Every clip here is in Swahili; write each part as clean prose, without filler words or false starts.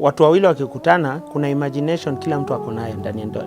Watu wawili wakikutana, kuna imagination kila mtu ako nayo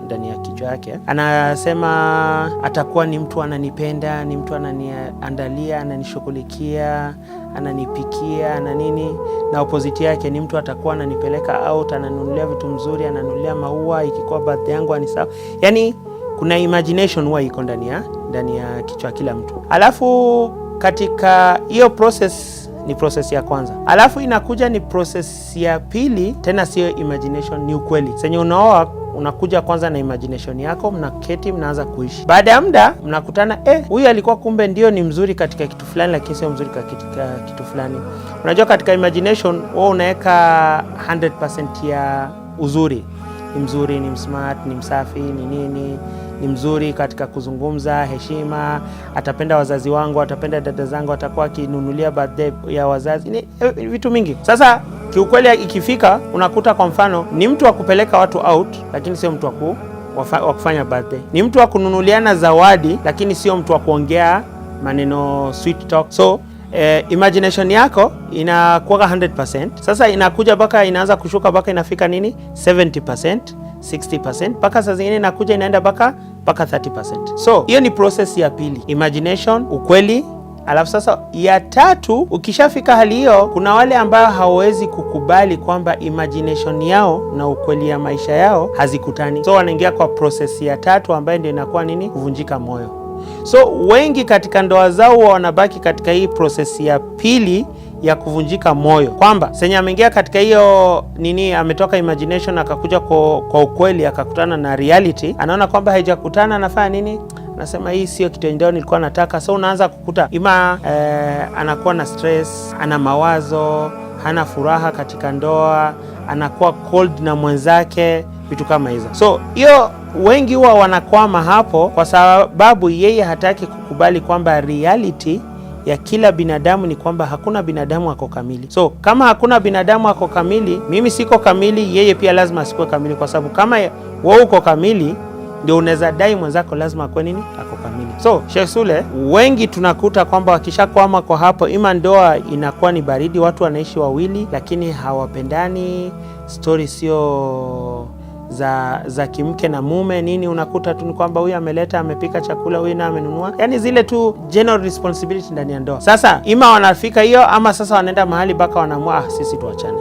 ndani ya kichwa yake. Anasema atakuwa ni mtu ananipenda, ni mtu ananiandalia, ananishughulikia, ananipikia na nini, na opposite yake ni mtu atakuwa ananipeleka out, ananunulia vitu mzuri, ananunulia maua, ikikuwa birthday yangu anisawa. Yani kuna imagination huwa iko ndani ya kichwa kila mtu. Alafu katika hiyo process ni process ya kwanza. Alafu inakuja ni process ya pili, tena sio imagination, ni ukweli. Senye unaoa unakuja kwanza na imagination yako, mnaketi mnaanza kuishi. Baada ya muda mnakutana, huyu alikuwa kumbe ndio ni mzuri katika kitu fulani, lakini sio mzuri katika kitu fulani. Unajua katika imagination wewe unaweka 100% ya uzuri. Ni mzuri, ni smart, ni msafi, ni nini, ni mzuri katika kuzungumza, heshima, atapenda wazazi wangu, atapenda dada zangu, atakuwa akinunulia birthday ya wazazi, ni vitu mingi. Sasa kiukweli ikifika unakuta kwa mfano ni mtu wa kupeleka watu out, lakini sio mtu wa kufanya birthday. Ni mtu wa kununuliana zawadi, lakini sio mtu wa kuongea maneno sweet talk. So imagination yako inakuwa 100%. Sasa inakuja baka inaanza kushuka baka inafika nini 70%, 60%, mpaka saa zingine inakuja inaenda baka 30%. So hiyo ni process ya pili, imagination, ukweli. Alafu sasa ya tatu, ukishafika hali hiyo, kuna wale ambao hawawezi kukubali kwamba imagination yao na ukweli ya maisha yao hazikutani. So wanaingia kwa process ya tatu ambayo ndio inakuwa nini, kuvunjika moyo. So wengi katika ndoa zao wanabaki katika hii process ya pili ya kuvunjika moyo, kwamba senye ameingia katika hiyo nini, ametoka imagination akakuja kwa ukweli, akakutana na reality, anaona kwamba haijakutana, anafanya nini, anasema hii sio kitu ndio nilikuwa nataka. So unaanza kukuta anakuwa na stress, ana mawazo, hana furaha katika ndoa, anakuwa cold na mwenzake, vitu kama hizo. So hiyo wengi huwa wanakwama hapo kwa sababu yeye hataki kukubali kwamba reality ya kila binadamu ni kwamba hakuna binadamu ako kamili. So kama hakuna binadamu ako kamili, mimi siko kamili, yeye pia lazima asikuwe kamili, kwa sababu kama wewe uko kamili ndio unaweza dai mwenzako lazima akwe nini, ako kamili. So Sheikh Sule, wengi tunakuta kwamba wakishakwama kwa hapo, ima ndoa inakuwa ni baridi, watu wanaishi wawili lakini hawapendani, story sio za kimke na mume nini, unakuta tu ni kwamba huyu ameleta, amepika chakula, huyu na amenunua, yani zile tu general responsibility ndani ya ndoa. Sasa ima wanafika hiyo, ama sasa wanaenda mahali baka wanaamua sisi tuachane.